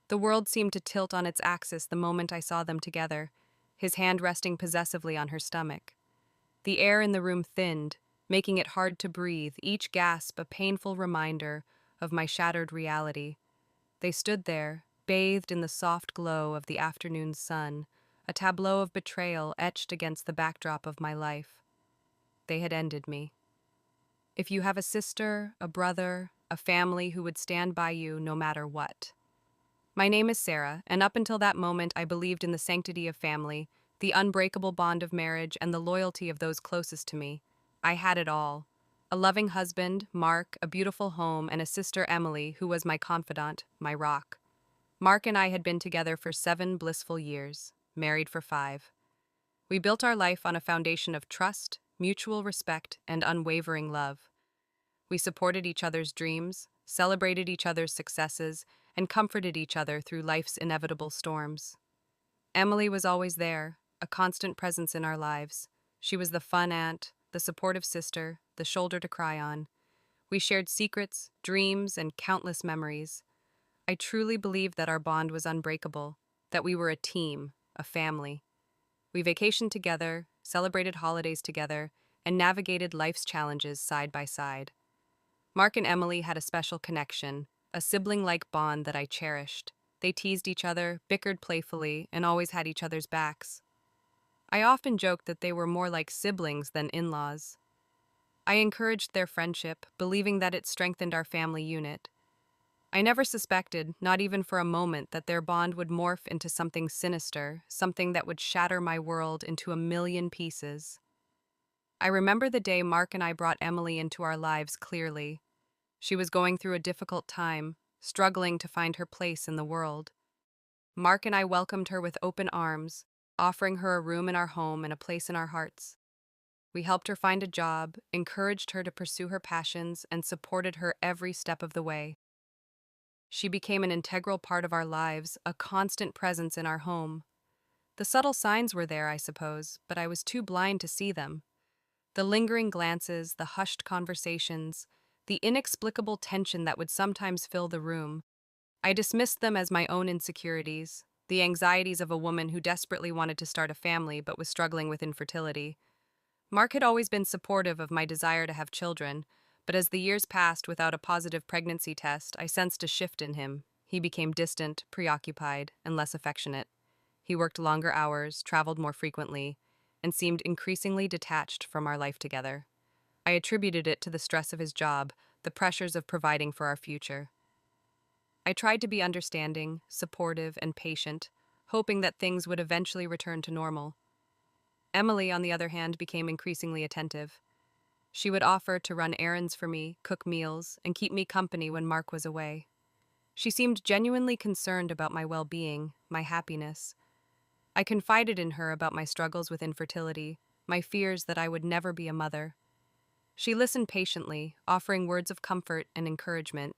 The world seemed to tilt on its axis the moment I saw them together, his hand resting possessively on her stomach. The air in the room thinned, making it hard to breathe, each gasp a painful reminder of my shattered reality. They stood there, bathed in the soft glow of the afternoon sun, a tableau of betrayal etched against the backdrop of my life. They had ended me. If you have a sister, a brother, a family who would stand by you no matter what. My name is Sarah, and up until that moment I believed in the sanctity of family, the unbreakable bond of marriage, and the loyalty of those closest to me. I had it all. A loving husband, Mark, a beautiful home, and a sister, Emily, who was my confidant, my rock. Mark and I had been together for 7 blissful years, married for 5. We built our life on a foundation of trust, mutual respect, and unwavering love. We supported each other's dreams, celebrated each other's successes, and comforted each other through life's inevitable storms. Emily was always there, a constant presence in our lives. She was the fun aunt, the supportive sister, the shoulder to cry on. We shared secrets, dreams, and countless memories. I truly believed that our bond was unbreakable, that we were a team, a family. We vacationed together, celebrated holidays together, and navigated life's challenges side by side. Mark and Emily had a special connection, a sibling-like bond that I cherished. They teased each other, bickered playfully, and always had each other's backs. I often joked that they were more like siblings than in-laws. I encouraged their friendship, believing that it strengthened our family unit. I never suspected, not even for a moment, that their bond would morph into something sinister, something that would shatter my world into a million pieces. I remember the day Mark and I brought Emily into our lives clearly. She was going through a difficult time, struggling to find her place in the world. Mark and I welcomed her with open arms, offering her a room in our home and a place in our hearts. We helped her find a job, encouraged her to pursue her passions, and supported her every step of the way. She became an integral part of our lives, a constant presence in our home. The subtle signs were there, I suppose, but I was too blind to see them. The lingering glances, the hushed conversations, the inexplicable tension that would sometimes fill the room. I dismissed them as my own insecurities, the anxieties of a woman who desperately wanted to start a family but was struggling with infertility. Mark had always been supportive of my desire to have children, but as the years passed without a positive pregnancy test, I sensed a shift in him. He became distant, preoccupied, and less affectionate. He worked longer hours, traveled more frequently, and seemed increasingly detached from our life together. I attributed it to the stress of his job, the pressures of providing for our future. I tried to be understanding, supportive, and patient, hoping that things would eventually return to normal. Emily, on the other hand, became increasingly attentive. She would offer to run errands for me, cook meals, and keep me company when Mark was away. She seemed genuinely concerned about my well-being, my happiness. I confided in her about my struggles with infertility, my fears that I would never be a mother. She listened patiently, offering words of comfort and encouragement.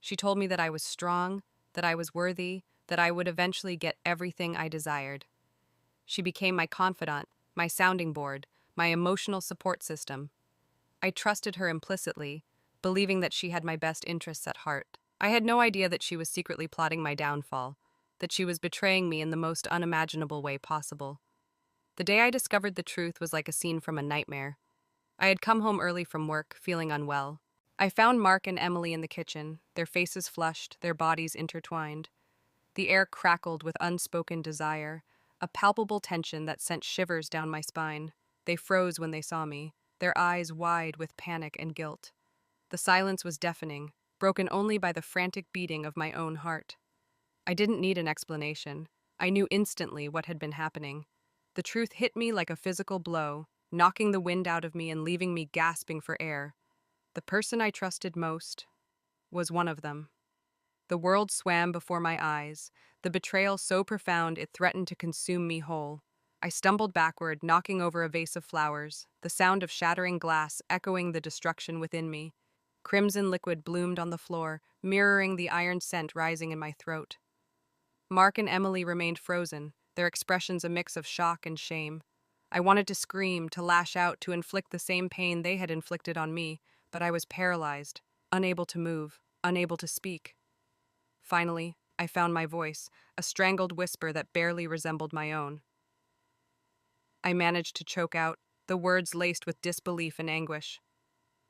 She told me that I was strong, that I was worthy, that I would eventually get everything I desired. She became my confidant, my sounding board, my emotional support system. I trusted her implicitly, believing that she had my best interests at heart. I had no idea that she was secretly plotting my downfall, that she was betraying me in the most unimaginable way possible. The day I discovered the truth was like a scene from a nightmare. I had come home early from work, feeling unwell. I found Mark and Emily in the kitchen, their faces flushed, their bodies intertwined. The air crackled with unspoken desire, a palpable tension that sent shivers down my spine. They froze when they saw me, their eyes wide with panic and guilt. The silence was deafening, broken only by the frantic beating of my own heart. I didn't need an explanation. I knew instantly what had been happening. The truth hit me like a physical blow, knocking the wind out of me and leaving me gasping for air. The person I trusted most was one of them. The world swam before my eyes, the betrayal so profound it threatened to consume me whole. I stumbled backward, knocking over a vase of flowers, the sound of shattering glass echoing the destruction within me. Crimson liquid bloomed on the floor, mirroring the iron scent rising in my throat. Mark and Emily remained frozen, their expressions a mix of shock and shame. I wanted to scream, to lash out, to inflict the same pain they had inflicted on me, but I was paralyzed, unable to move, unable to speak. Finally, I found my voice, a strangled whisper that barely resembled my own. I managed to choke out, the words laced with disbelief and anguish.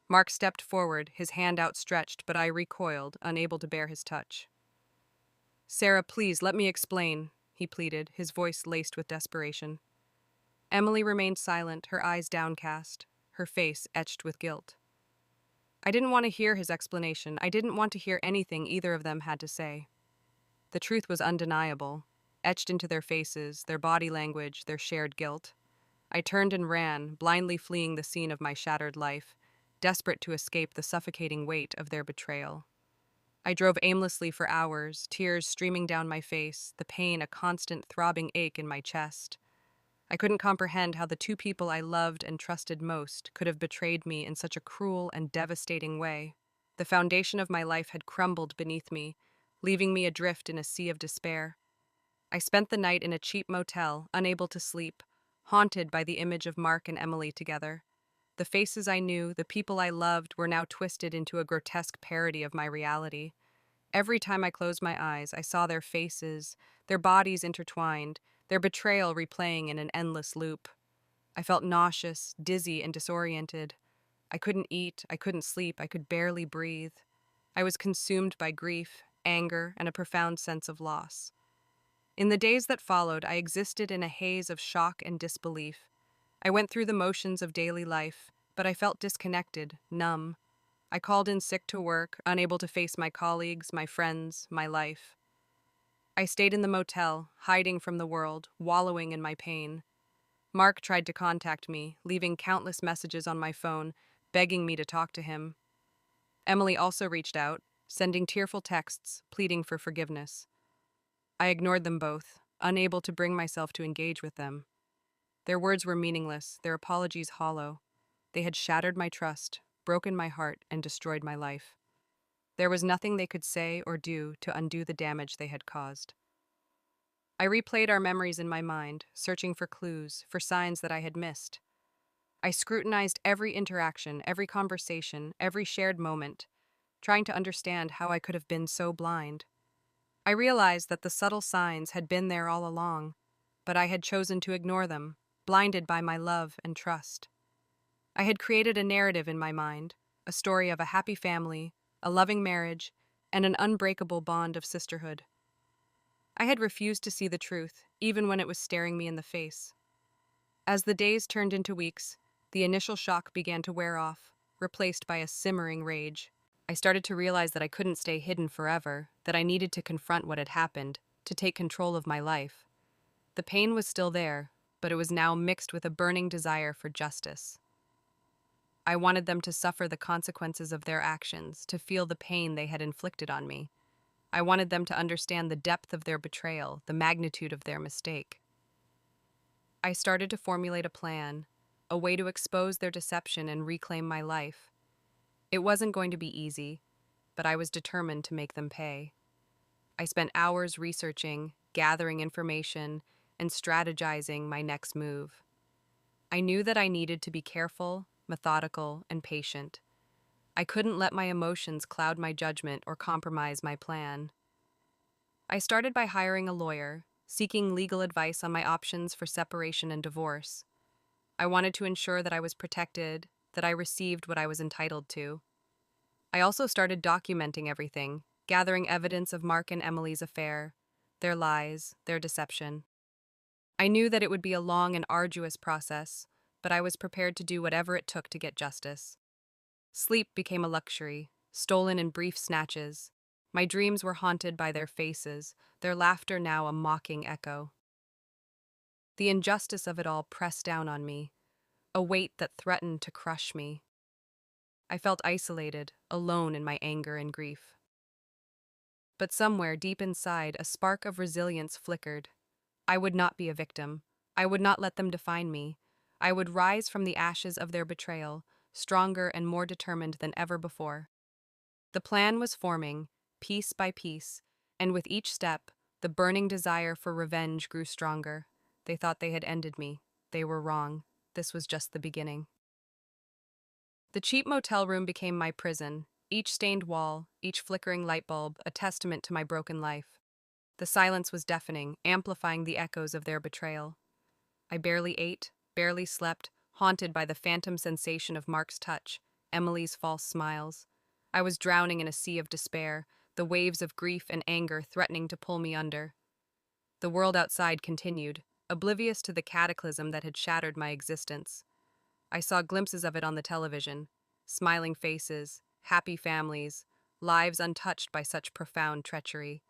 Mark stepped forward, his hand outstretched, but I recoiled, unable to bear his touch. Sarah, please, let me explain, he pleaded, his voice laced with desperation. Emily remained silent, her eyes downcast, her face etched with guilt. I didn't want to hear his explanation. I didn't want to hear anything either of them had to say. The truth was undeniable, etched into their faces, their body language, their shared guilt. I turned and ran, blindly fleeing the scene of my shattered life, desperate to escape the suffocating weight of their betrayal. I drove aimlessly for hours, tears streaming down my face, the pain a constant throbbing ache in my chest. I couldn't comprehend how the two people I loved and trusted most could have betrayed me in such a cruel and devastating way. The foundation of my life had crumbled beneath me, leaving me adrift in a sea of despair. I spent the night in a cheap motel, unable to sleep, haunted by the image of Mark and Emily together. The faces I knew, the people I loved, were now twisted into a grotesque parody of my reality. Every time I closed my eyes, I saw their faces, their bodies intertwined, their betrayal replaying in an endless loop. I felt nauseous, dizzy, and disoriented. I couldn't eat, I couldn't sleep, I could barely breathe. I was consumed by grief, anger, and a profound sense of loss. In the days that followed, I existed in a haze of shock and disbelief. I went through the motions of daily life, but I felt disconnected, numb. I called in sick to work, unable to face my colleagues, my friends, my life. I stayed in the motel, hiding from the world, wallowing in my pain. Mark tried to contact me, leaving countless messages on my phone, begging me to talk to him. Emily also reached out, sending tearful texts, pleading for forgiveness. I ignored them both, unable to bring myself to engage with them. Their words were meaningless, their apologies hollow. They had shattered my trust, broken my heart, and destroyed my life. There was nothing they could say or do to undo the damage they had caused. I replayed our memories in my mind, searching for clues, for signs that I had missed. I scrutinized every interaction, every conversation, every shared moment, trying to understand how I could have been so blind. I realized that the subtle signs had been there all along, but I had chosen to ignore them, blinded by my love and trust. I had created a narrative in my mind, a story of a happy family, a loving marriage, and an unbreakable bond of sisterhood. I had refused to see the truth, even when it was staring me in the face. As the days turned into weeks, the initial shock began to wear off, replaced by a simmering rage. I started to realize that I couldn't stay hidden forever, that I needed to confront what had happened, to take control of my life. The pain was still there, but it was now mixed with a burning desire for justice. I wanted them to suffer the consequences of their actions, to feel the pain they had inflicted on me. I wanted them to understand the depth of their betrayal, the magnitude of their mistake. I started to formulate a plan, a way to expose their deception and reclaim my life. It wasn't going to be easy, but I was determined to make them pay. I spent hours researching, gathering information, and strategizing my next move. I knew that I needed to be careful, methodical, and patient. I couldn't let my emotions cloud my judgment or compromise my plan. I started by hiring a lawyer, seeking legal advice on my options for separation and divorce. I wanted to ensure that I was protected, that I received what I was entitled to. I also started documenting everything, gathering evidence of Mark and Emily's affair, their lies, their deception. I knew that it would be a long and arduous process, but I was prepared to do whatever it took to get justice. Sleep became a luxury, stolen in brief snatches. My dreams were haunted by their faces, their laughter now a mocking echo. The injustice of it all pressed down on me, a weight that threatened to crush me. I felt isolated, alone in my anger and grief. But somewhere deep inside, a spark of resilience flickered. I would not be a victim. I would not let them define me. I would rise from the ashes of their betrayal, stronger and more determined than ever before. The plan was forming, piece by piece, and with each step, the burning desire for revenge grew stronger. They thought they had ended me. They were wrong. This was just the beginning. The cheap motel room became my prison, each stained wall, each flickering light bulb, a testament to my broken life. The silence was deafening, amplifying the echoes of their betrayal. I barely ate, barely slept, haunted by the phantom sensation of Mark's touch, Emily's false smiles. I was drowning in a sea of despair, the waves of grief and anger threatening to pull me under. The world outside continued, oblivious to the cataclysm that had shattered my existence. I saw glimpses of it on the television, smiling faces, happy families, lives untouched by such profound treachery.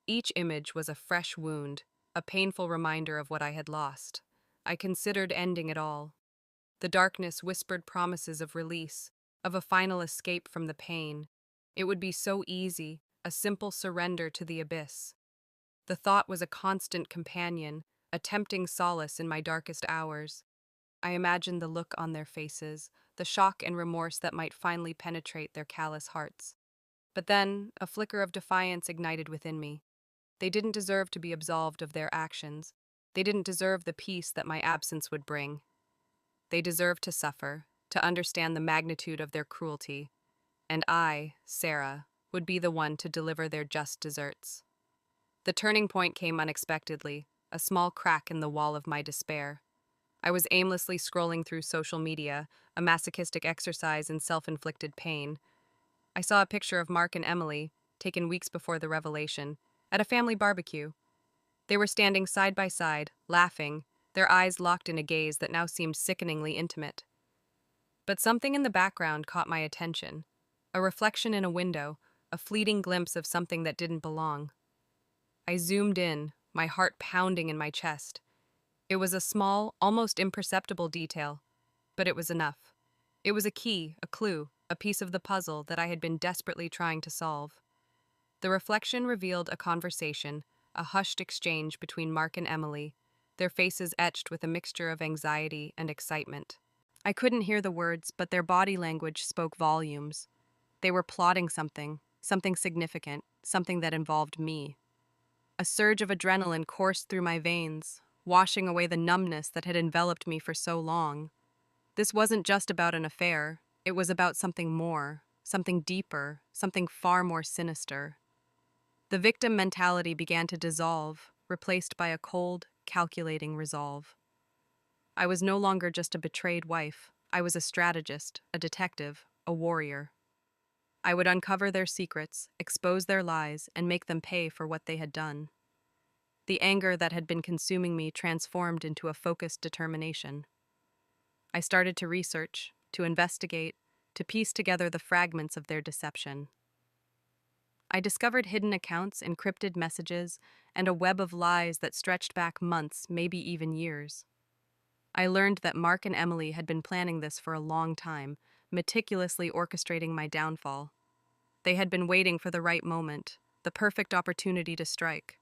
Each image was a fresh wound, a painful reminder of what I had lost. I considered ending it all. The darkness whispered promises of release, of a final escape from the pain. It would be so easy, a simple surrender to the abyss. The thought was a constant companion, a tempting solace in my darkest hours. I imagined the look on their faces, the shock and remorse that might finally penetrate their callous hearts. But then, a flicker of defiance ignited within me. They didn't deserve to be absolved of their actions. They didn't deserve the peace that my absence would bring. They deserved to suffer, to understand the magnitude of their cruelty. And I, Sarah, would be the one to deliver their just deserts. The turning point came unexpectedly, a small crack in the wall of my despair. I was aimlessly scrolling through social media, a masochistic exercise in self-inflicted pain. I saw a picture of Mark and Emily, taken weeks before the revelation, at a family barbecue. They were standing side by side, laughing, their eyes locked in a gaze that now seemed sickeningly intimate. But something in the background caught my attention. A reflection in a window, a fleeting glimpse of something that didn't belong. I zoomed in, my heart pounding in my chest. It was a small, almost imperceptible detail, but it was enough. It was a key, a clue, a piece of the puzzle that I had been desperately trying to solve. The reflection revealed a conversation, a hushed exchange between Mark and Emily, their faces etched with a mixture of anxiety and excitement. I couldn't hear the words, but their body language spoke volumes. They were plotting something, something significant, something that involved me. A surge of adrenaline coursed through my veins, washing away the numbness that had enveloped me for so long. This wasn't just about an affair, it was about something more, something deeper, something far more sinister. The victim mentality began to dissolve, replaced by a cold, calculating resolve. I was no longer just a betrayed wife. I was a strategist, a detective, a warrior. I would uncover their secrets, expose their lies, and make them pay for what they had done. The anger that had been consuming me transformed into a focused determination. I started to research, to investigate, to piece together the fragments of their deception. I discovered hidden accounts, encrypted messages, and a web of lies that stretched back months, maybe even years. I learned that Mark and Emily had been planning this for a long time, meticulously orchestrating my downfall. They had been waiting for the right moment, the perfect opportunity to strike.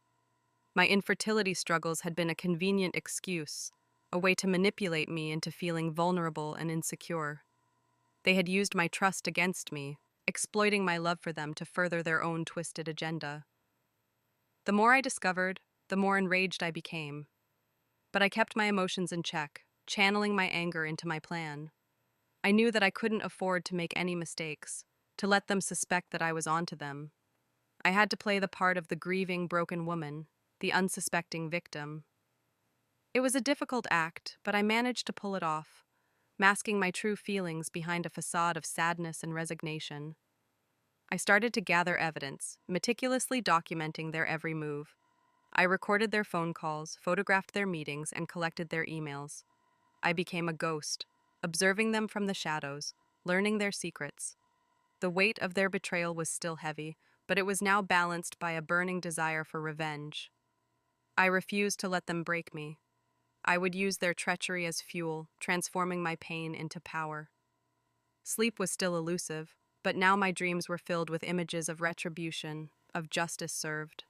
My infertility struggles had been a convenient excuse, a way to manipulate me into feeling vulnerable and insecure. They had used my trust against me, exploiting my love for them to further their own twisted agenda. The more I discovered, the more enraged I became. But I kept my emotions in check, channeling my anger into my plan. I knew that I couldn't afford to make any mistakes, to let them suspect that I was onto them. I had to play the part of the grieving, broken woman, the unsuspecting victim. It was a difficult act, but I managed to pull it off, masking my true feelings behind a facade of sadness and resignation. I started to gather evidence, meticulously documenting their every move. I recorded their phone calls, photographed their meetings, and collected their emails. I became a ghost, observing them from the shadows, learning their secrets. The weight of their betrayal was still heavy, but it was now balanced by a burning desire for revenge. I refused to let them break me. I would use their treachery as fuel, transforming my pain into power. Sleep was still elusive, but now my dreams were filled with images of retribution, of justice served.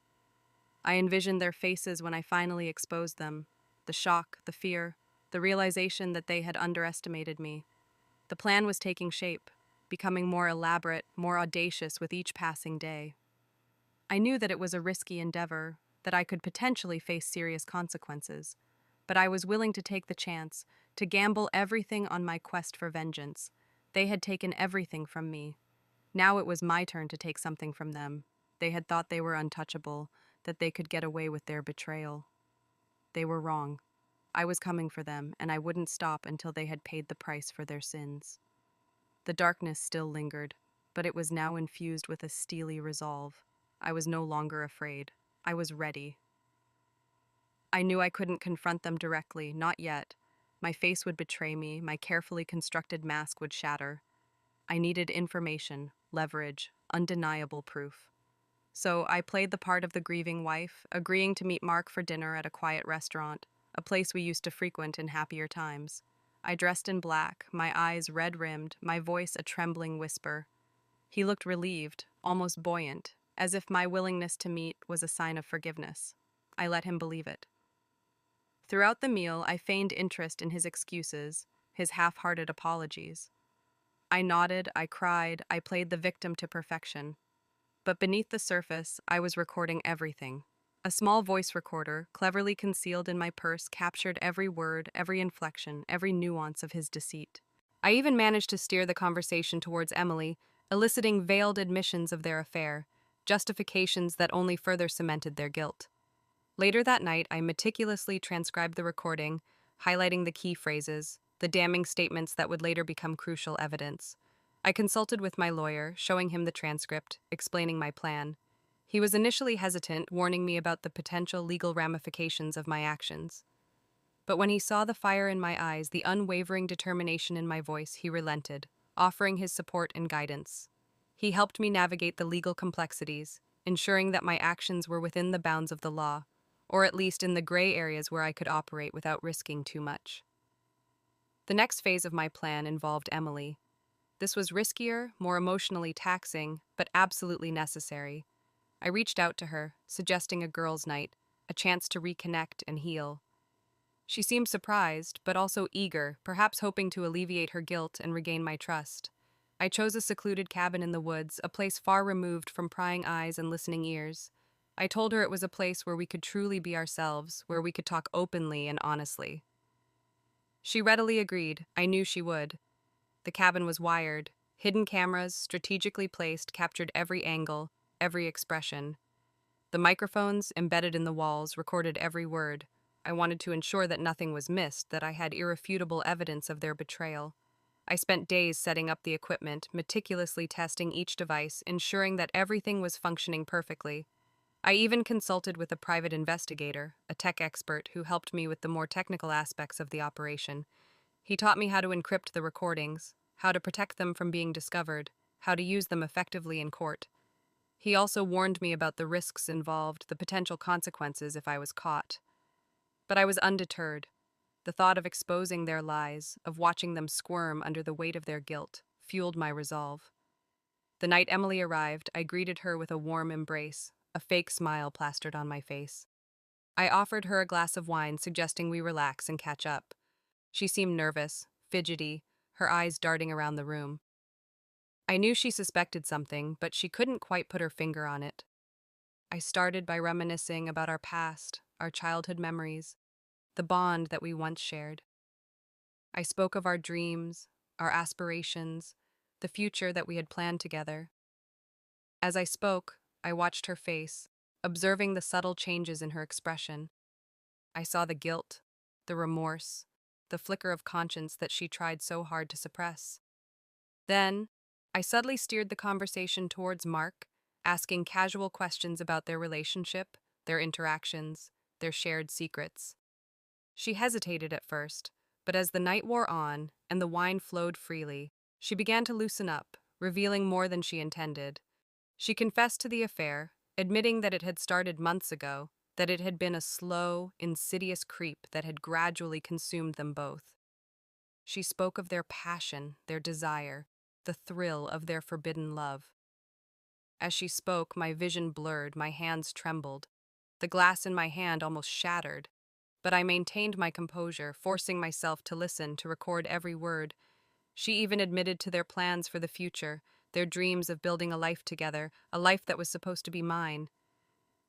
I envisioned their faces when I finally exposed them, the shock, the fear, the realization that they had underestimated me. The plan was taking shape, becoming more elaborate, more audacious with each passing day. I knew that it was a risky endeavor, that I could potentially face serious consequences, but I was willing to take the chance, to gamble everything on my quest for vengeance. They had taken everything from me. Now it was my turn to take something from them. They had thought they were untouchable. that they could get away with their betrayal. They were wrong. I was coming for them, and I wouldn't stop until they had paid the price for their sins. The darkness still lingered, but it was now infused with a steely resolve. I was no longer afraid. I was ready. I knew I couldn't confront them directly, not yet. My face would betray me, my carefully constructed mask would shatter. I needed information, leverage, undeniable proof. So I played the part of the grieving wife, agreeing to meet Mark for dinner at a quiet restaurant, a place we used to frequent in happier times. I dressed in black, my eyes red-rimmed, my voice a trembling whisper. He looked relieved, almost buoyant, as if my willingness to meet was a sign of forgiveness. I let him believe it. Throughout the meal, I feigned interest in his excuses, his half-hearted apologies. I nodded, I cried, I played the victim to perfection. But beneath the surface, I was recording everything. A small voice recorder, cleverly concealed in my purse, captured every word, every inflection, every nuance of his deceit. I even managed to steer the conversation towards Emily, eliciting veiled admissions of their affair, justifications that only further cemented their guilt. Later that night, I meticulously transcribed the recording, highlighting the key phrases, the damning statements that would later become crucial evidence. I consulted with my lawyer, showing him the transcript, explaining my plan. He was initially hesitant, warning me about the potential legal ramifications of my actions. But when he saw the fire in my eyes, the unwavering determination in my voice, he relented, offering his support and guidance. He helped me navigate the legal complexities, ensuring that my actions were within the bounds of the law, or at least in the gray areas where I could operate without risking too much. The next phase of my plan involved Emily. This was riskier, more emotionally taxing, but absolutely necessary. I reached out to her, suggesting a girls' night, a chance to reconnect and heal. She seemed surprised, but also eager, perhaps hoping to alleviate her guilt and regain my trust. I chose a secluded cabin in the woods, a place far removed from prying eyes and listening ears. I told her it was a place where we could truly be ourselves, where we could talk openly and honestly. She readily agreed. I knew she would. The cabin was wired. Hidden cameras, strategically placed, captured every angle, every expression. The microphones, embedded in the walls, recorded every word. I wanted to ensure that nothing was missed, that I had irrefutable evidence of their betrayal. I spent days setting up the equipment, meticulously testing each device, ensuring that everything was functioning perfectly. I even consulted with a private investigator, a tech expert who helped me with the more technical aspects of the operation. He taught me how to encrypt the recordings, how to protect them from being discovered, how to use them effectively in court. He also warned me about the risks involved, the potential consequences if I was caught. But I was undeterred. The thought of exposing their lies, of watching them squirm under the weight of their guilt, fueled my resolve. The night Emily arrived, I greeted her with a warm embrace, a fake smile plastered on my face. I offered her a glass of wine, suggesting we relax and catch up. She seemed nervous, fidgety, her eyes darting around the room. I knew she suspected something, but she couldn't quite put her finger on it. I started by reminiscing about our past, our childhood memories, the bond that we once shared. I spoke of our dreams, our aspirations, the future that we had planned together. As I spoke, I watched her face, observing the subtle changes in her expression. I saw the guilt, the remorse, the flicker of conscience that she tried so hard to suppress. Then, I subtly steered the conversation towards Mark, asking casual questions about their relationship, their interactions, their shared secrets. She hesitated at first, but as the night wore on and the wine flowed freely, she began to loosen up, revealing more than she intended. She confessed to the affair, admitting that it had started months ago, that it had been a slow, insidious creep that had gradually consumed them both. She spoke of their passion, their desire, the thrill of their forbidden love. As she spoke, my vision blurred, my hands trembled. The glass in my hand almost shattered, but I maintained my composure, forcing myself to listen, to record every word. She even admitted to their plans for the future, their dreams of building a life together, a life that was supposed to be mine.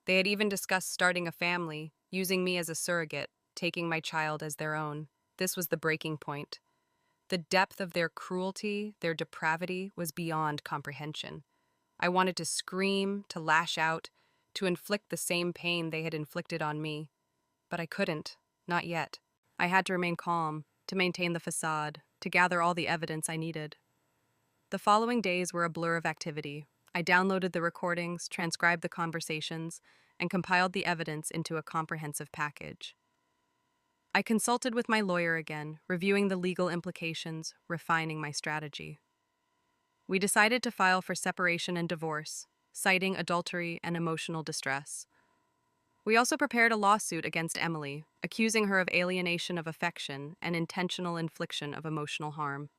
They had even discussed starting a family, using me as a surrogate, taking my child as their own. This was the breaking point. The depth of their cruelty, their depravity, was beyond comprehension. I wanted to scream, to lash out, to inflict the same pain they had inflicted on me. But I couldn't, not yet. I had to remain calm, to maintain the facade, to gather all the evidence I needed. The following days were a blur of activity. I downloaded the recordings, transcribed the conversations, and compiled the evidence into a comprehensive package. I consulted with my lawyer again, reviewing the legal implications, refining my strategy. We decided to file for separation and divorce, citing adultery and emotional distress. We also prepared a lawsuit against Emily, accusing her of alienation of affection and intentional infliction of emotional harm.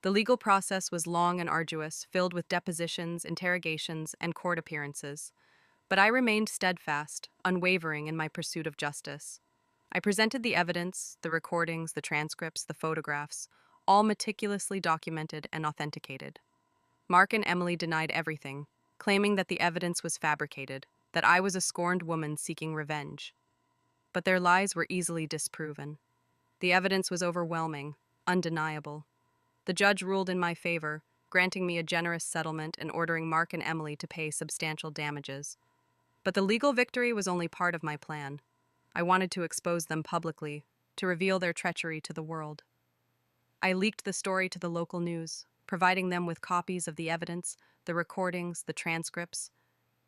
The legal process was long and arduous, filled with depositions, interrogations, and court appearances, but I remained steadfast, unwavering in my pursuit of justice. I presented the evidence, the recordings, the transcripts, the photographs, all meticulously documented and authenticated. Mark and Emily denied everything, claiming that the evidence was fabricated, that I was a scorned woman seeking revenge. But their lies were easily disproven. The evidence was overwhelming, undeniable. The judge ruled in my favor, granting me a generous settlement and ordering Mark and Emily to pay substantial damages. But the legal victory was only part of my plan. I wanted to expose them publicly, to reveal their treachery to the world. I leaked the story to the local news, providing them with copies of the evidence, the recordings, the transcripts.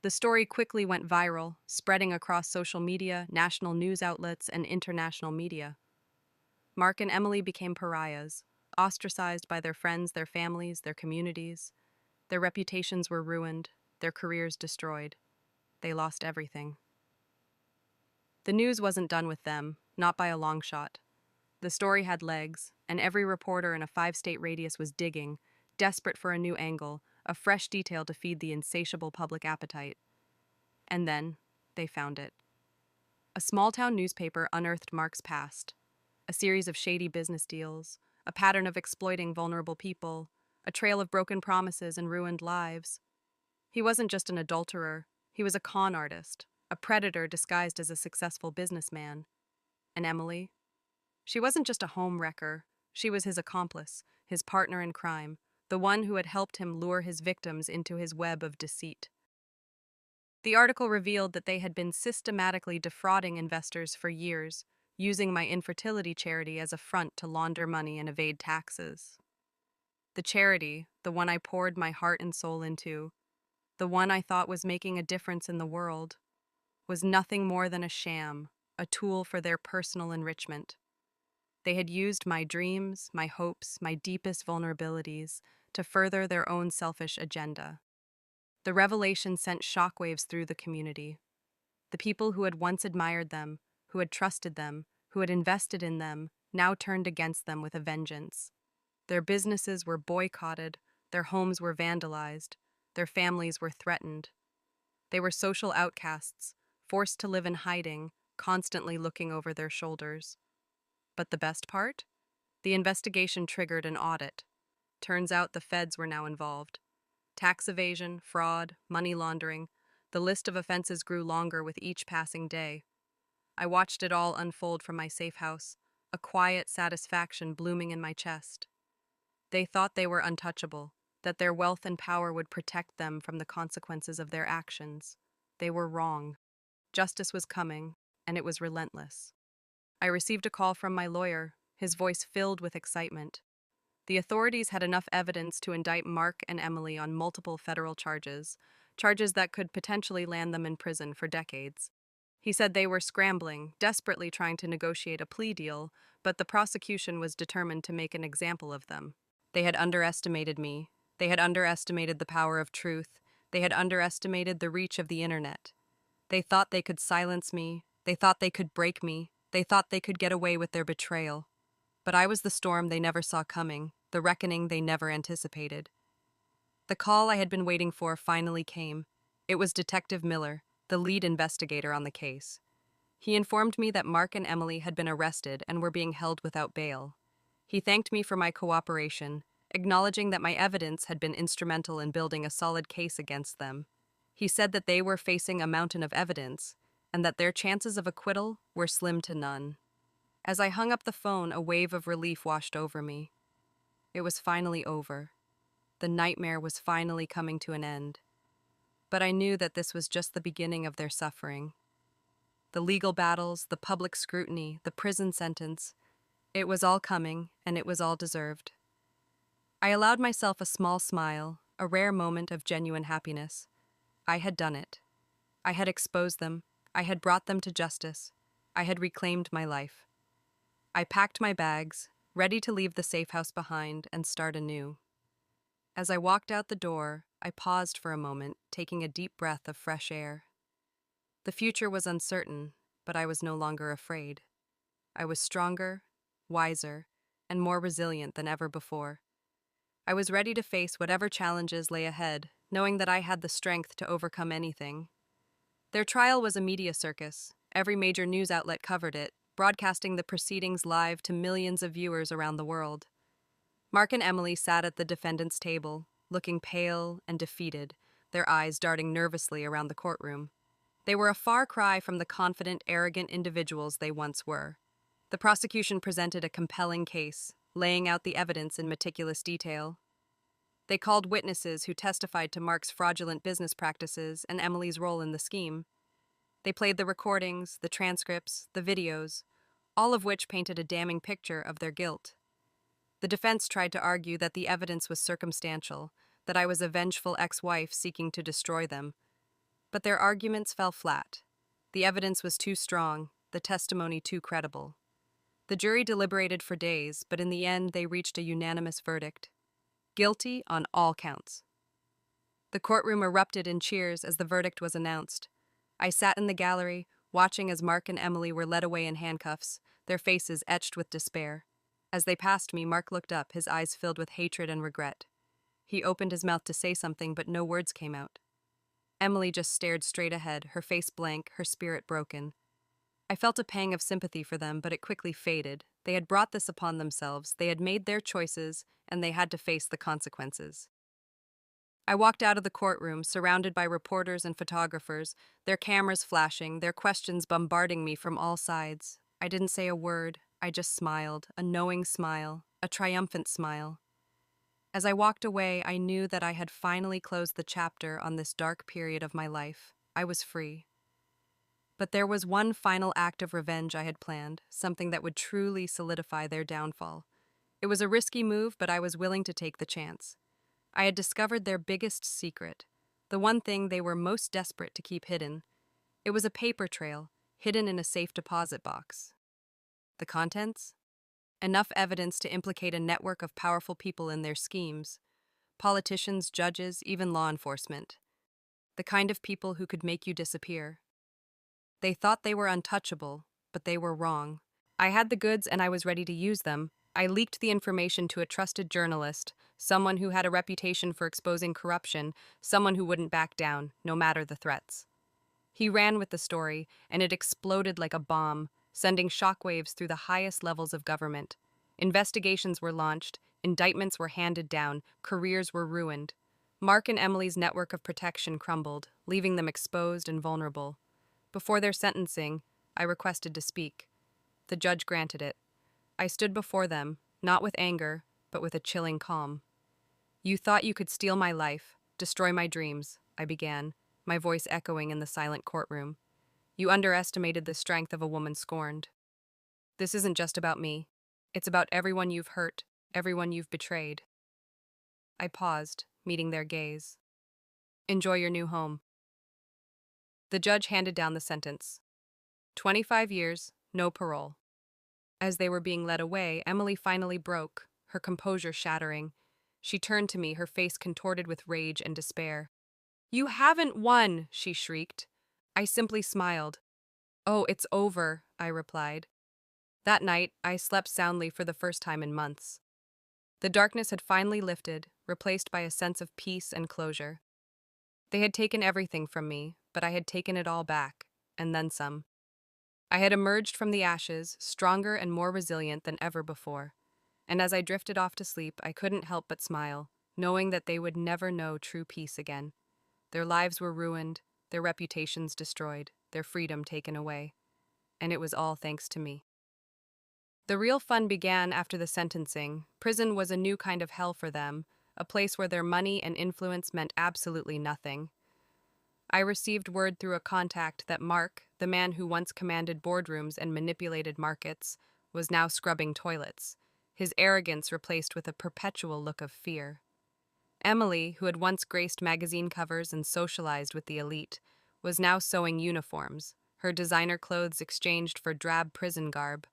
The story quickly went viral, spreading across social media, national news outlets, and international media. Mark and Emily became pariahs, ostracized by their friends, their families, their communities. Their reputations were ruined, their careers destroyed. They lost everything. The news wasn't done with them, not by a long shot. The story had legs, and every reporter in a 5-state radius was digging, desperate for a new angle, a fresh detail to feed the insatiable public appetite. And then, they found it. A small-town newspaper unearthed Mark's past. A series of shady business deals, a pattern of exploiting vulnerable people, a trail of broken promises and ruined lives. He wasn't just an adulterer, he was a con artist, a predator disguised as a successful businessman. And Emily? She wasn't just a home wrecker, she was his accomplice, his partner in crime, the one who had helped him lure his victims into his web of deceit. The article revealed that they had been systematically defrauding investors for years, using my infertility charity as a front to launder money and evade taxes. The charity, the one I poured my heart and soul into, the one I thought was making a difference in the world, was nothing more than a sham, a tool for their personal enrichment. They had used my dreams, my hopes, my deepest vulnerabilities to further their own selfish agenda. The revelation sent shockwaves through the community. The people who had once admired them, who had trusted them, who had invested in them, now turned against them with a vengeance. Their businesses were boycotted, their homes were vandalized, their families were threatened. They were social outcasts, forced to live in hiding, constantly looking over their shoulders. But the best part? The investigation triggered an audit. Turns out the feds were now involved. Tax evasion, fraud, money laundering, the list of offenses grew longer with each passing day. I watched it all unfold from my safe house, a quiet satisfaction blooming in my chest. They thought they were untouchable, that their wealth and power would protect them from the consequences of their actions. They were wrong. Justice was coming, and it was relentless. I received a call from my lawyer, his voice filled with excitement. The authorities had enough evidence to indict Mark and Emily on multiple federal charges, charges that could potentially land them in prison for decades. He said they were scrambling, desperately trying to negotiate a plea deal, but the prosecution was determined to make an example of them. They had underestimated me. They had underestimated the power of truth. They had underestimated the reach of the internet. They thought they could silence me. They thought they could break me. They thought they could get away with their betrayal. But I was the storm they never saw coming, the reckoning they never anticipated. The call I had been waiting for finally came. It was Detective Miller, the lead investigator on the case. He informed me that Mark and Emily had been arrested and were being held without bail. He thanked me for my cooperation, acknowledging that my evidence had been instrumental in building a solid case against them. He said that they were facing a mountain of evidence, and that their chances of acquittal were slim to none. As I hung up the phone, a wave of relief washed over me. It was finally over. The nightmare was finally coming to an end. but I knew that this was just the beginning of their suffering. The legal battles, the public scrutiny, the prison sentence, it was all coming, and it was all deserved. I allowed myself a small smile, a rare moment of genuine happiness. I had done it. I had exposed them. I had brought them to justice. I had reclaimed my life. I packed my bags, ready to leave the safe house behind and start anew. As I walked out the door, I paused for a moment, taking a deep breath of fresh air. The future was uncertain, but I was no longer afraid. I was stronger, wiser, and more resilient than ever before. I was ready to face whatever challenges lay ahead, knowing that I had the strength to overcome anything. Their trial was a media circus. Every major news outlet covered it, broadcasting the proceedings live to millions of viewers around the world. Mark and Emily sat at the defendant's table, looking pale and defeated, their eyes darting nervously around the courtroom. They were a far cry from the confident, arrogant individuals they once were. The prosecution presented a compelling case, laying out the evidence in meticulous detail. They called witnesses who testified to Mark's fraudulent business practices and Emily's role in the scheme. They played the recordings, the transcripts, the videos, all of which painted a damning picture of their guilt. The defense tried to argue that the evidence was circumstantial, that I was a vengeful ex-wife seeking to destroy them. But their arguments fell flat. The evidence was too strong, the testimony too credible. The jury deliberated for days, but in the end they reached a unanimous verdict. Guilty on all counts. The courtroom erupted in cheers as the verdict was announced. I sat in the gallery, watching as Mark and Emily were led away in handcuffs, their faces etched with despair. As they passed me, Mark looked up, his eyes filled with hatred and regret. He opened his mouth to say something, but no words came out. Emily just stared straight ahead, her face blank, her spirit broken. I felt a pang of sympathy for them, but it quickly faded. They had brought this upon themselves, they had made their choices, and they had to face the consequences. I walked out of the courtroom, surrounded by reporters and photographers, their cameras flashing, their questions bombarding me from all sides. I didn't say a word, I just smiled, a knowing smile, a triumphant smile. As I walked away, I knew that I had finally closed the chapter on this dark period of my life. I was free. But there was one final act of revenge I had planned, something that would truly solidify their downfall. It was a risky move, but I was willing to take the chance. I had discovered their biggest secret, the one thing they were most desperate to keep hidden. It was a paper trail, hidden in a safe deposit box. The contents? Enough evidence to implicate a network of powerful people in their schemes. Politicians, judges, even law enforcement. The kind of people who could make you disappear. They thought they were untouchable, but they were wrong. I had the goods and I was ready to use them. I leaked the information to a trusted journalist, someone who had a reputation for exposing corruption, someone who wouldn't back down, no matter the threats. He ran with the story, and it exploded like a bomb, sending shockwaves through the highest levels of government. Investigations were launched, indictments were handed down, careers were ruined. Mark and Emily's network of protection crumbled, leaving them exposed and vulnerable. Before their sentencing, I requested to speak. The judge granted it. I stood before them, not with anger, but with a chilling calm. "You thought you could steal my life, destroy my dreams," I began, my voice echoing in the silent courtroom. "You underestimated the strength of a woman scorned. This isn't just about me. It's about everyone you've hurt, everyone you've betrayed." I paused, meeting their gaze. "Enjoy your new home." The judge handed down the sentence. 25 years, no parole. As they were being led away, Emily finally broke, her composure shattering. She turned to me, her face contorted with rage and despair. "You haven't won!" she shrieked. I simply smiled. "Oh, it's over," I replied. That night, I slept soundly for the first time in months. The darkness had finally lifted, replaced by a sense of peace and closure. They had taken everything from me, but I had taken it all back, and then some. I had emerged from the ashes, stronger and more resilient than ever before. And as I drifted off to sleep, I couldn't help but smile, knowing that they would never know true peace again. Their lives were ruined, their reputations destroyed, their freedom taken away. And it was all thanks to me. The real fun began after the sentencing. Prison was a new kind of hell for them, a place where their money and influence meant absolutely nothing. I received word through a contact that Mark, the man who once commanded boardrooms and manipulated markets, was now scrubbing toilets, his arrogance replaced with a perpetual look of fear. Emily, who had once graced magazine covers and socialized with the elite, was now sewing uniforms, her designer clothes exchanged for drab prison garb.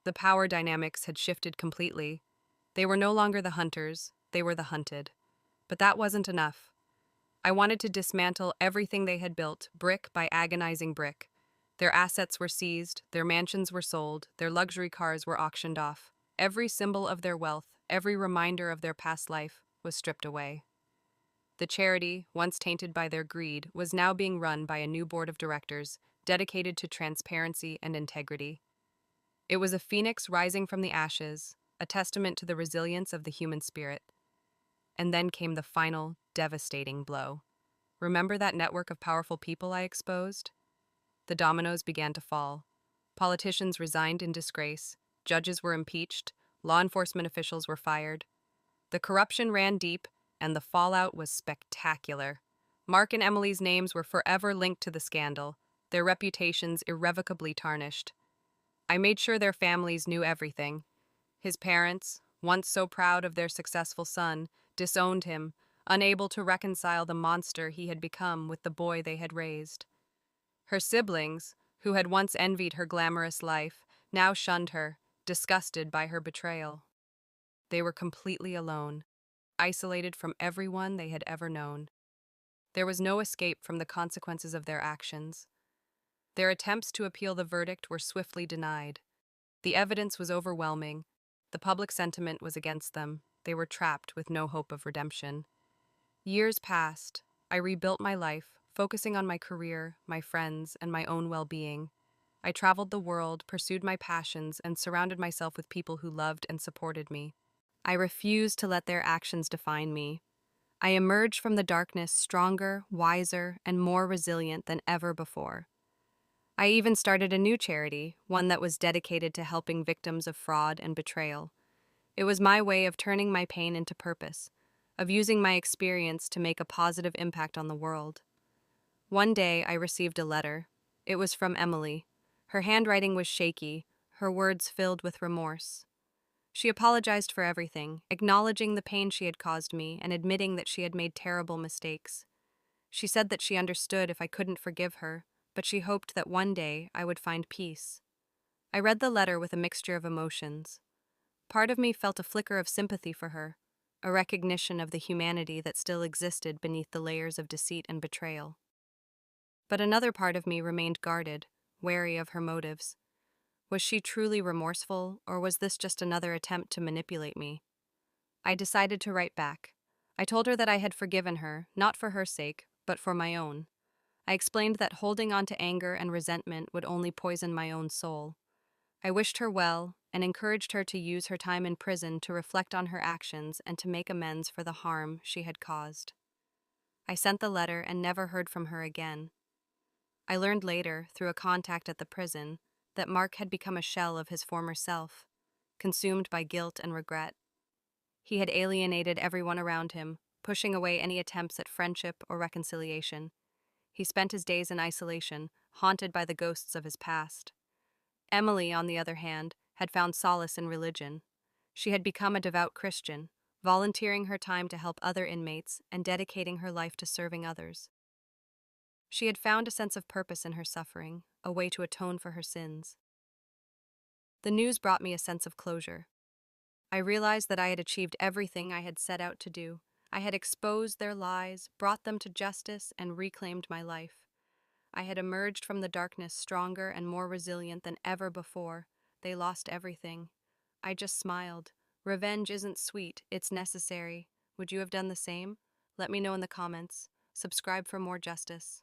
The power dynamics had shifted completely. They were no longer the hunters, they were the hunted. But that wasn't enough. I wanted to dismantle everything they had built, brick by agonizing brick. Their assets were seized, their mansions were sold, their luxury cars were auctioned off. Every symbol of their wealth, every reminder of their past life, was stripped away. The charity, once tainted by their greed, was now being run by a new board of directors, dedicated to transparency and integrity. It was a phoenix rising from the ashes, a testament to the resilience of the human spirit. And then came the final, devastating blow. Remember that network of powerful people I exposed? The dominoes began to fall. Politicians resigned in disgrace, judges were impeached, law enforcement officials were fired. The corruption ran deep, and the fallout was spectacular. Mark and Emily's names were forever linked to the scandal, their reputations irrevocably tarnished. I made sure their families knew everything. His parents, once so proud of their successful son, disowned him, unable to reconcile the monster he had become with the boy they had raised. Her siblings, who had once envied her glamorous life, now shunned her, disgusted by her betrayal. They were completely alone, isolated from everyone they had ever known. There was no escape from the consequences of their actions. Their attempts to appeal the verdict were swiftly denied. The evidence was overwhelming. The public sentiment was against them. They were trapped with no hope of redemption. Years passed. I rebuilt my life, focusing on my career, my friends, and my own well-being. I traveled the world, pursued my passions, and surrounded myself with people who loved and supported me. I refused to let their actions define me. I emerged from the darkness stronger, wiser, and more resilient than ever before. I even started a new charity, one that was dedicated to helping victims of fraud and betrayal. It was my way of turning my pain into purpose, of using my experience to make a positive impact on the world. One day, I received a letter. It was from Emily. Her handwriting was shaky, her words filled with remorse. She apologized for everything, acknowledging the pain she had caused me and admitting that she had made terrible mistakes. She said that she understood if I couldn't forgive her, but she hoped that one day I would find peace. I read the letter with a mixture of emotions. Part of me felt a flicker of sympathy for her, a recognition of the humanity that still existed beneath the layers of deceit and betrayal. But another part of me remained guarded, wary of her motives. Was she truly remorseful, or was this just another attempt to manipulate me? I decided to write back. I told her that I had forgiven her, not for her sake, but for my own. I explained that holding on to anger and resentment would only poison my own soul. I wished her well and encouraged her to use her time in prison to reflect on her actions and to make amends for the harm she had caused. I sent the letter and never heard from her again. I learned later, through a contact at the prison, that Mark had become a shell of his former self, consumed by guilt and regret. He had alienated everyone around him, pushing away any attempts at friendship or reconciliation. He spent his days in isolation, haunted by the ghosts of his past. Emily, on the other hand, had found solace in religion. She had become a devout Christian, volunteering her time to help other inmates and dedicating her life to serving others. She had found a sense of purpose in her suffering, a way to atone for her sins. The news brought me a sense of closure. I realized that I had achieved everything I had set out to do. I had exposed their lies, brought them to justice, and reclaimed my life. I had emerged from the darkness stronger and more resilient than ever before. They lost everything. I just smiled. Revenge isn't sweet, it's necessary. Would you have done the same? Let me know in the comments. Subscribe for more justice.